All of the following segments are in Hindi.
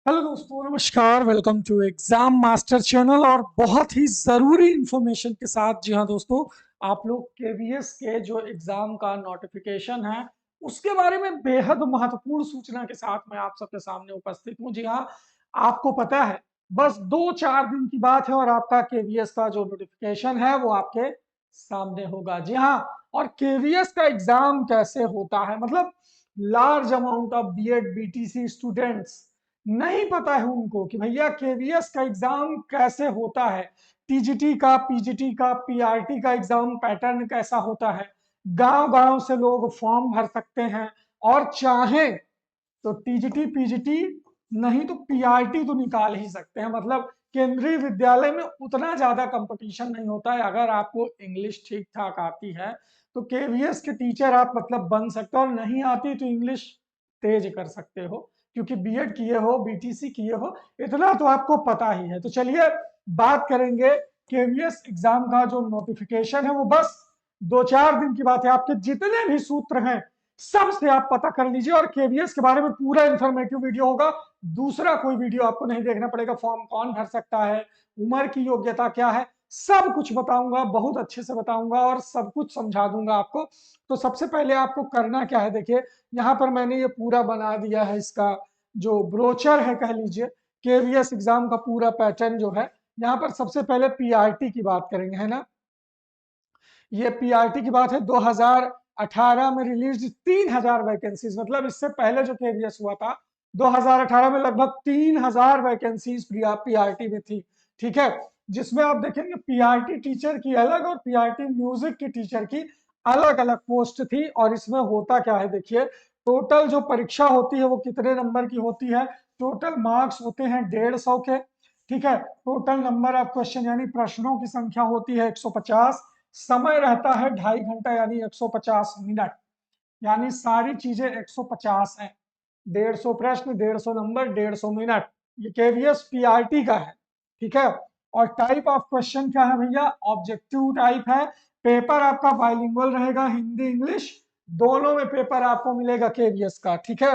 हेलो दोस्तों, नमस्कार। Welcome to exam master channel और बहुत ही ज़रूरी इंफॉर्मेशन के साथ। जी हाँ दोस्तों, आप लोग केवीएस के जो एग्ज़ाम का नोटिफिकेशन है उसके बारे में बेहद महत्वपूर्ण सूचना के साथ मैं आप सबके सामने उपस्थित हूँ। जी हाँ, आपको पता है बस 2-4 दिन की बात है और आपका केवीएस का जो नोटिफिकेशन है वो आपके सामने होगा। जी हाँ, और केवीएस का एग्ज़ाम कैसे होता है, मतलब large amount of BEd BTC students नहीं पता है उनको कि भैया केवीएस का एग्जाम कैसे होता है, टीजीटी का, पीजीटी का, पीआरटी का एग्जाम पैटर्न कैसा होता है। गांव गांव से लोग फॉर्म भर सकते हैं और चाहें तो टीजीटी पीजीटी नहीं तो पीआरटी तो निकाल ही सकते हैं। मतलब केंद्रीय विद्यालय में उतना ज्यादा कंपटीशन नहीं होता है। अगर आपको इंग्लिश ठीक ठाक आती है तो केवीएस के टीचर आप मतलब बन सकते हो, और नहीं आती तो इंग्लिश तेज कर सकते हो क्योंकि बीएड किए हो, बीटीसी किए हो, इतना तो आपको पता ही है। तो चलिए बात करेंगे केवीएस एग्जाम का जो नोटिफिकेशन है। वो बस 2-4 दिन की बात है। आपके जितने भी सूत्र हैं सबसे आप पता कर लीजिए और केवीएस के बारे में पूरा इंफॉर्मेटिव वीडियो होगा। दूसरा कोई वीडियो आपको नहीं देखना पड़ेगा। फॉर्म कौन भर सकता है, उम्र की योग्यता क्या है, सब कुछ बताऊंगा, बहुत अच्छे से बताऊंगा और सब कुछ समझा दूंगा आपको। तो सबसे पहले आपको करना क्या है, देखिए यहाँ पर मैंने ये पूरा बना दिया है, इसका जो ब्रोचर है कह लीजिए, केवीएस एग्जाम का पूरा पैटर्न जो है। यहाँ पर सबसे पहले पीआरटी की बात करेंगे, है ना। ये पीआरटी की बात है, 2018 में रिलीज 3000 वैकेंसीज, मतलब इससे पहले जो केवीएस हुआ था 2018 में लगभग 3000 वैकेंसीज पीआरटी में थी। ठीक है, जिसमें आप देखेंगे पीआरटी टीचर की अलग और पीआरटी म्यूजिक की टीचर की अलग अलग पोस्ट थी। और इसमें होता क्या है, देखिए टोटल जो परीक्षा होती है वो कितने नंबर की होती है। टोटल मार्क्स होते हैं 150 के। ठीक है, टोटल नंबर ऑफ क्वेश्चन यानी प्रश्नों की संख्या होती है 150। समय रहता है 2.5 घंटा यानी 150 मिनट। यानी सारी चीजें 150 है। 150 प्रश्न, 150 नंबर, 150 मिनट। ये केवीएस पीआरटी का है। ठीक है, और टाइप ऑफ क्वेश्चन क्या है भैया, ऑब्जेक्टिव टाइप है। पेपर आपका बाइलिंगुअल रहेगा, हिंदी इंग्लिश दोनों में पेपर आपको मिलेगा केवीएस का। ठीक है,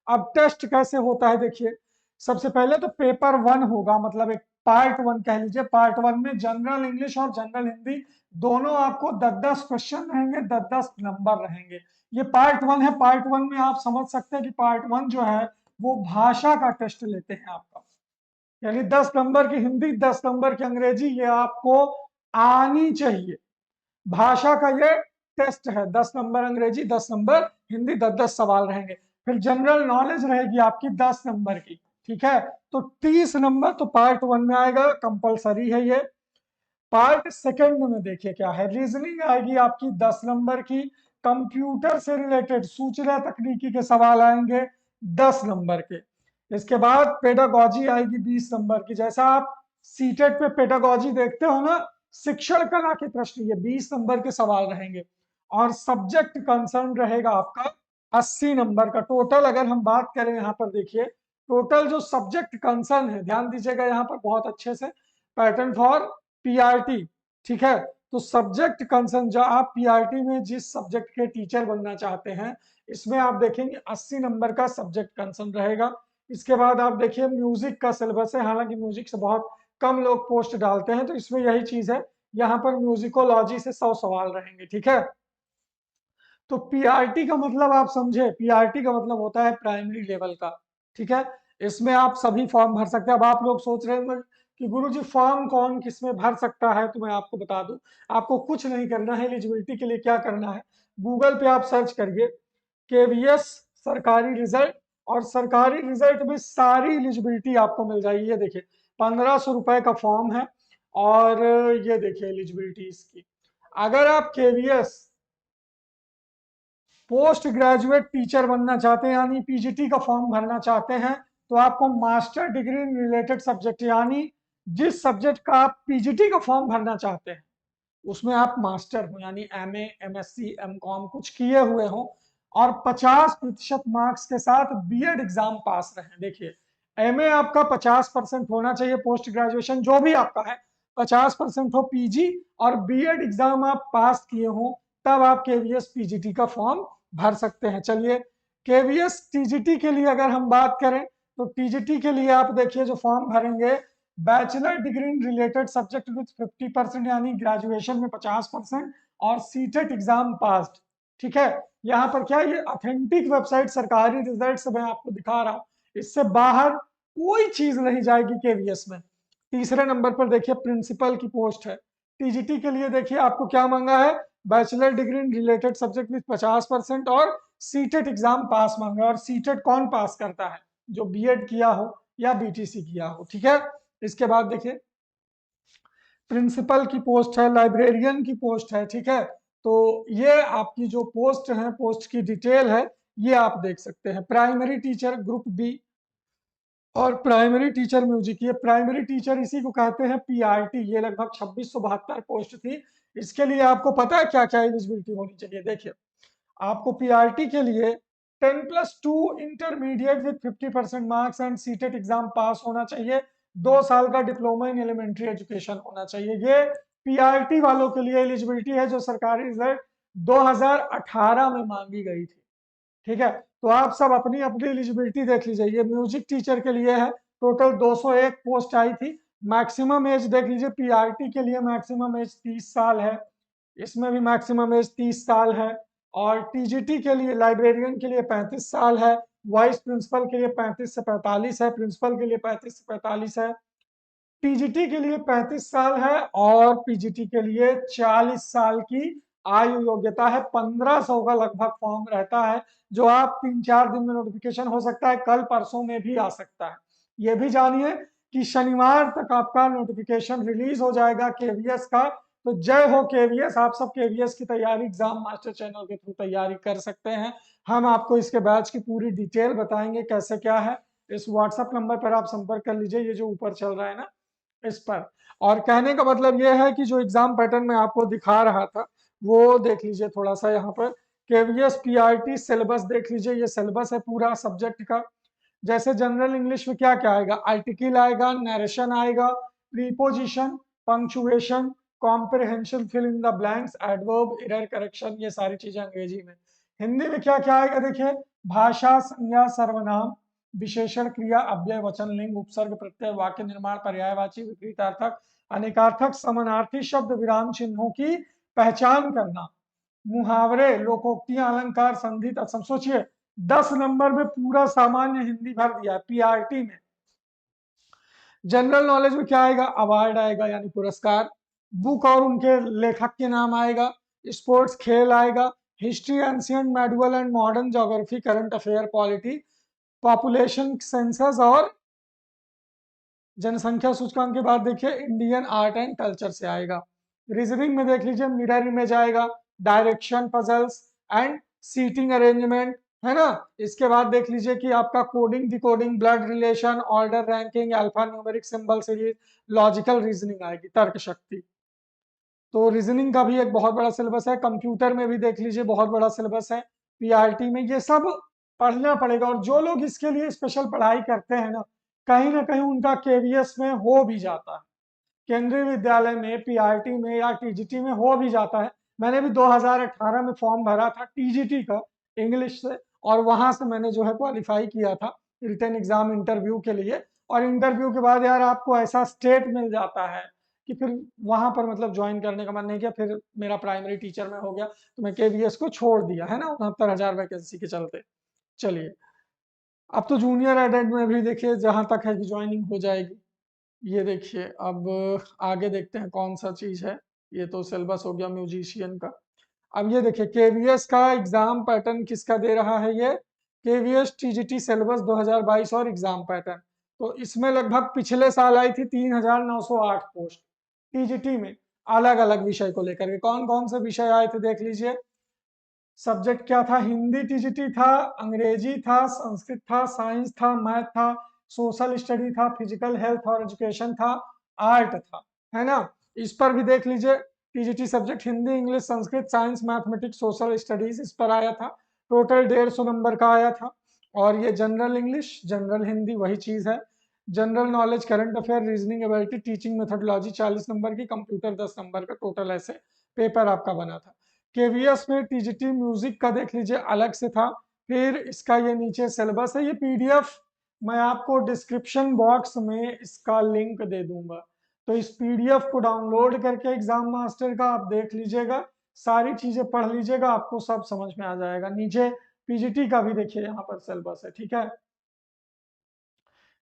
अब टेस्ट कैसे होता है, देखिए सबसे पहले तो पेपर 1 होगा, मतलब एक पार्ट 1 कह लीजिए। पार्ट 1 में जनरल इंग्लिश और जनरल हिंदी दोनों आपको 10-10 क्वेश्चन रहेंगे, 10-10 नंबर रहेंगे। ये पार्ट 1 है। पार्ट 1 में आप समझ सकते हैं कि पार्ट 1 जो है वो भाषा का टेस्ट लेते हैं आपका, यानी 10 नंबर की हिंदी, 10 नंबर की अंग्रेजी, ये आपको आनी चाहिए। भाषा का ये टेस्ट है, 10 नंबर अंग्रेजी, 10 नंबर हिंदी, 10-10 सवाल रहेंगे। फिर जनरल नॉलेज रहेगी आपकी 10 नंबर की। ठीक है, तो 30 नंबर तो पार्ट 1 में आएगा, कंपलसरी है ये। पार्ट सेकंड में देखिए क्या है, रीजनिंग आएगी आपकी 10 नंबर की। कंप्यूटर से रिलेटेड सूचना तकनीकी के सवाल आएंगे 10 नंबर के। इसके बाद पेडागोजी आएगी 20 नंबर की। जैसा आप सीटेट पे पेडागोजी देखते हो ना, शिक्षण कला के प्रश्न, ये 20 नंबर के सवाल रहेंगे। और सब्जेक्ट कंसर्न रहेगा आपका 80 नंबर का। टोटल अगर हम बात करें यहाँ पर देखिए, टोटल जो सब्जेक्ट कंसर्न है, ध्यान दीजिएगा यहाँ पर बहुत अच्छे से, पैटर्न फॉर पीआरटी। ठीक है, तो सब्जेक्ट कंसर्न जो आप पीआरटी में जिस सब्जेक्ट के टीचर बनना चाहते हैं, इसमें आप देखेंगे 80 नंबर का सब्जेक्ट कंसर्न रहेगा। इसके बाद आप देखिए म्यूजिक का सिलेबस है, हालांकि म्यूजिक से बहुत कम लोग पोस्ट डालते हैं, तो इसमें यही चीज है, यहाँ पर म्यूजिकोलॉजी से 100 सवाल रहेंगे। ठीक है, तो पीआरटी का मतलब आप समझे, पीआरटी का मतलब होता है प्राइमरी लेवल का। ठीक है, इसमें आप सभी फॉर्म भर सकते हैं। अब आप लोग सोच रहे हैं कि गुरुजी फॉर्म कौन किसमें भर सकता है, तो मैं आपको बता दूं, आपको कुछ नहीं करना है। एलिजिबिलिटी के लिए क्या करना है, गूगल पे आप सर्च करिए केवीएस सरकारी रिजल्ट, और सरकारी रिजल्ट में सारी एलिजिबिलिटी आपको मिल जाएगी। ये देखिए 1500 रुपए का फॉर्म है, और ये देखिए एलिजिबिलिटी इसकी। अगर आप केवीएस पोस्ट ग्रेजुएट टीचर बनना चाहते हैं यानी पीजीटी का फॉर्म भरना चाहते हैं, तो आपको master degree in related subject, यानी जिस सब्जेक्ट का आप पीजीटी का फॉर्म भरना चाहते हैं उसमें आप मास्टर हो, यानी एमए, एमएससी, एमकॉम कुछ किए हुए हो, और 50% मार्क्स के साथ बीएड एग्जाम पास रहे। देखिए एमए आपका 50% होना चाहिए, पोस्ट ग्रेजुएशन जो भी आपका है 50% हो, पीजी और बीएड एग्जाम आप पास किए हो, तब आप केवीएस पीजीटी का फॉर्म भर सकते हैं। चलिए केवीएस टीजीटी के लिए अगर हम बात करें तो टीजीटी के लिए आप देखिए जो फॉर्म भरेंगे, bachelor degree in related subject with 50% यानी ग्रेजुएशन में 50% और सीटेट एग्जाम पास्ड। ठीक है, यहाँ पर क्या, ये ऑथेंटिक वेबसाइट सरकारी रिजल्ट से मैं आपको दिखा रहा हूँ, इससे बाहर कोई चीज नहीं जाएगी केवीएस में। तीसरे नंबर पर देखिए प्रिंसिपल की पोस्ट है। टीजीटी के लिए देखिए आपको क्या मांगा है, bachelor degree in related subject with 50% और सीटेट एग्जाम पास मांगा। और सीटेट कौन पास करता है, जो बीएड किया हो या बीटीसी किया हो। ठीक है, इसके बाद देखिए प्रिंसिपल की पोस्ट है, लाइब्रेरियन की पोस्ट है। ठीक है, तो ये आपकी जो पोस्ट है, पोस्ट की डिटेल है, ये आप देख सकते हैं। प्राइमरी टीचर ग्रुप बी और प्राइमरी टीचर म्यूजिक, ये प्राइमरी टीचर इसी को कहते हैं पीआरटी। ये लगभग 2672 पोस्ट थी। इसके लिए आपको पता है क्या क्या एलिजिबिलिटी होनी चाहिए। देखिए आपको पीआरटी के लिए 10+2 intermediate with 50% marks and CTET exam पास होना चाहिए। 2 साल का डिप्लोमा इन एलिमेंट्री एजुकेशन होना चाहिए। ये पीआरटी वालों के लिए एलिजिबिलिटी है जो सरकारी रिजल्ट 2018 में मांगी गई थी। ठीक है, तो आप सब अपनी अपनी एलिजिबिलिटी देख लीजिए। ये म्यूजिक टीचर के लिए है, टोटल 201 पोस्ट आई थी। मैक्सिमम एज देख लीजिए, पीआरटी के लिए मैक्सिमम एज 30 साल है, इसमें भी मैक्सिमम एज 30 साल है। और टीजीटी के लिए, लाइब्रेरियन के लिए 35 साल है, वाइस प्रिंसिपल के लिए 35 से 45 है, प्रिंसिपल के लिए 35 से 45 है, टीजीटी के लिए 35 साल है और पीजीटी के लिए 40 साल की आयु योग्यता है। 1500 का लगभग फॉर्म रहता है, जो आप 3-4 दिन में नोटिफिकेशन हो सकता है, कल परसों में भी आ सकता है। ये भी जानिए कि शनिवार तक आपका नोटिफिकेशन रिलीज हो जाएगा केवीएस का। तो जय हो केवीएस, आप सब केवीएस की तैयारी एग्जाम मास्टर चैनल के थ्रू तैयारी कर सकते हैं। हम आपको इसके बैच की पूरी डिटेल बताएंगे कैसे क्या है। इस व्हाट्सएप नंबर पर आप संपर्क कर लीजिए, ये जो ऊपर चल रहा है ना, इस पर। और कहने का मतलब यह है कि जो एग्जाम पैटर्न मैं आपको दिखा रहा था वो देख लीजिए थोड़ा सा। यहाँ पर केवीएस पीआरटी सिलेबस देख लीजिए, ये सिलेबस है पूरा सब्जेक्ट का। जैसे जनरल इंग्लिश में क्या क्या आएगा, आर्टिकल आएगा, नरेशन आएगा, preposition, punctuation, comprehension, fill in the blanks, adverb, error correction, ये सारी चीजें अंग्रेजी में। हिंदी में क्या क्या आएगा देखिए, भाषा, संज्ञा, सर्वनाम, विशेषण, क्रिया, अव्यय, वचन, लिंग, उपसर्ग, प्रत्यय, वाक्य निर्माण, पर्यायवाची, विपरीतार्थक, अनेकार्थक, समानार्थी शब्द, विराम चिन्हों की पहचान करना, मुहावरे, लोकोक्तियां, अलंकार, संधि, तत्सम। सोचिए 10 नंबर में पूरा सामान्य हिंदी भर दिया है पीआरटी में। जनरल नॉलेज में क्या आएगा, अवार्ड आएगा यानी पुरस्कार, बुक और उनके लेखक के नाम आएगा, स्पोर्ट्स खेल आएगा, history, ancient, medieval and modern, geography, current affair, polity, population census और जनसंख्या सूचकांक के बाद देखिए इंडियन आर्ट एंड कल्चर से आएगा। रीजनिंग में देख लीजिए मिरर इमेज आएगा, direction, puzzles and seating arrangement, है ना। इसके बाद देख लीजिए कि आपका coding, decoding, blood relation, order, ranking, alpha numeric symbol series, logical reasoning आएगी, तर्क शक्ति। तो रीजनिंग का भी एक बहुत बड़ा सिलेबस है। कंप्यूटर में भी देख लीजिए बहुत बड़ा सिलेबस है पीआरटी में। ये सब पढ़ना पड़ेगा। और जो लोग इसके लिए स्पेशल पढ़ाई करते हैं ना कहीं उनका केवीएस में हो भी जाता है, केंद्रीय विद्यालय में, पीआरटी में या टीजीटी में हो भी जाता है। मैंने भी 2018 में फॉर्म भरा था टीजीटी का इंग्लिश से, और वहां से मैंने जो है क्वालिफाई किया था रिटन एग्जाम इंटरव्यू के लिए। और इंटरव्यू के बाद यार आपको ऐसा स्टेट मिल जाता है कि फिर वहां पर मतलब ज्वाइन करने का मन नहीं किया। फिर मेरा प्राइमरी टीचर में हो गया तो मैं केवीएस को छोड़ दिया, है ना, 69,000 वैकेंसी के चलते। चलिए अब तो जूनियर एडेड में भी देखिए जहां तक है कि ज्वाइनिंग हो जाएगी। ये देखिए अब आगे देखते हैं कौन सा चीज है। ये तो सिलेबस हो गया म्यूजिशियन का। अब ये देखिए केवीएस का एग्जाम पैटर्न किसका दे रहा है, ये केवीएस टीजीटी सिलेबस 2022 और एग्जाम पैटर्न। तो इसमें लगभग पिछले साल आई थी 3,908 पोस्ट टीजीटी में, अलग अलग विषय को लेकर के। कौन कौन से विषय आए थे देख लीजिए। सब्जेक्ट क्या था, हिंदी टीजीटी था, अंग्रेजी था, संस्कृत था, साइंस था, मैथ था, सोशल स्टडी था, फिजिकल हेल्थ और एजुकेशन था, आर्ट था, है ना। इस पर भी देख लीजिए TGT subject Hindi, English, Sanskrit, science, mathematics, social studies, इस पर आया था। टोटल 150 नंबर का आया था। और ये जनरल इंग्लिश, जनरल हिंदी वही चीज है। General knowledge, current affair, reasoning ability, teaching methodology 40 number की, कंप्यूटर 10 नंबर का, टोटल ऐसे पेपर आपका बना था। केवीएस में टीजीटी म्यूजिक का देख लीजिए अलग से था। फिर इसका ये नीचे सिलेबस है, ये पीडीएफ मैं आपको डिस्क्रिप्शन बॉक्स में इसका लिंक दे दूंगा, तो इस पीडीएफ को डाउनलोड करके एग्जाम मास्टर का आप देख लीजिएगा, सारी चीजें पढ़ लीजिएगा, आपको सब समझ में आ जाएगा। नीचे पीजीटी का भी देखिए यहाँ पर सिलेबस है, ठीक है।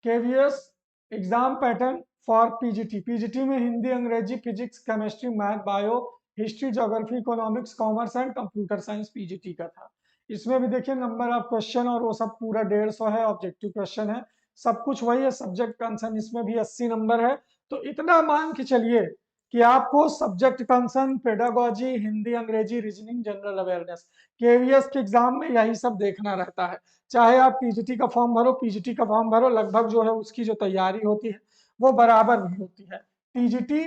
KVS exam pattern for PGT. PGT में हिंदी, अंग्रेजी, physics, chemistry, math, bio, history, geography, economics, commerce and computer science PGT का था। इसमें भी देखिए नंबर ऑफ क्वेश्चन और वो सब पूरा 150 है, ऑब्जेक्टिव क्वेश्चन है, सब कुछ वही है। सब्जेक्ट कंसर्न इसमें भी 80 नंबर है। तो इतना मान के चलिए कि आपको सब्जेक्ट कंसर्न, पेडागोजी, हिंदी, अंग्रेजी, रीजनिंग, जनरल अवेयरनेस, केवीएस के एग्जाम में यही सब देखना रहता है। चाहे आप पीजीटी का फॉर्म भरो, पीजीटी का फॉर्म भरो, लगभग जो है उसकी जो तैयारी होती है वो बराबर भी होती है। टीजीटी,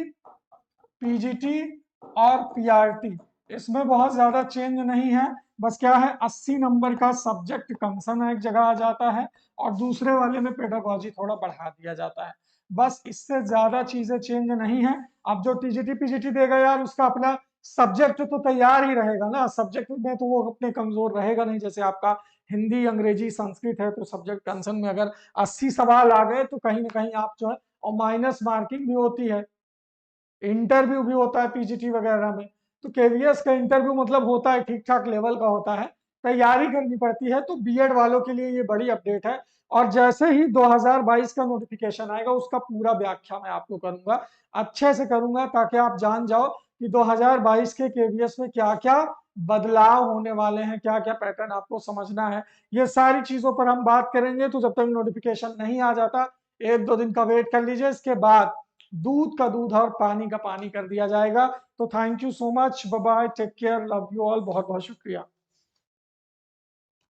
पीजीटी और पीआरटी, इसमें बहुत ज्यादा चेंज नहीं है। बस क्या है, 80 नंबर का सब्जेक्ट कंसर्न एक जगह आ जाता है और दूसरे वाले में पेडागोजी थोड़ा बढ़ा दिया जाता है। बस इससे ज्यादा चीजें चेंज नहीं है। अब जो टीजीटी पीजीटी देगा यार, उसका अपना सब्जेक्ट तो तैयार ही रहेगा ना, सब्जेक्ट में तो वो अपने कमजोर रहेगा नहीं। जैसे आपका हिंदी, अंग्रेजी, संस्कृत है, तो सब्जेक्ट कंसर्न में अगर 80 सवाल आ गए तो कहीं ना कहीं आप जो है, और माइनस मार्किंग भी होती है, इंटरव्यू भी होता है पीजीटी वगैरह में। तो केवीएस का इंटरव्यू मतलब होता है, ठीक ठाक लेवल का होता है, तैयारी करनी पड़ती है। तो बीएड वालों के लिए ये बड़ी अपडेट है। और जैसे ही 2022 का नोटिफिकेशन आएगा, उसका पूरा व्याख्या मैं आपको करूंगा, अच्छे से करूंगा, ताकि आप जान जाओ कि 2022 के केवीएस में क्या क्या बदलाव होने वाले हैं, क्या क्या पैटर्न आपको समझना है। ये सारी चीजों पर हम बात करेंगे। तो जब तक नोटिफिकेशन नहीं आ जाता, 1-2 दिन का वेट कर लीजिए, इसके बाद दूध का दूध और पानी का पानी कर दिया जाएगा। तो thank you so much, bye bye, take care, love you all, बहुत बहुत शुक्रिया।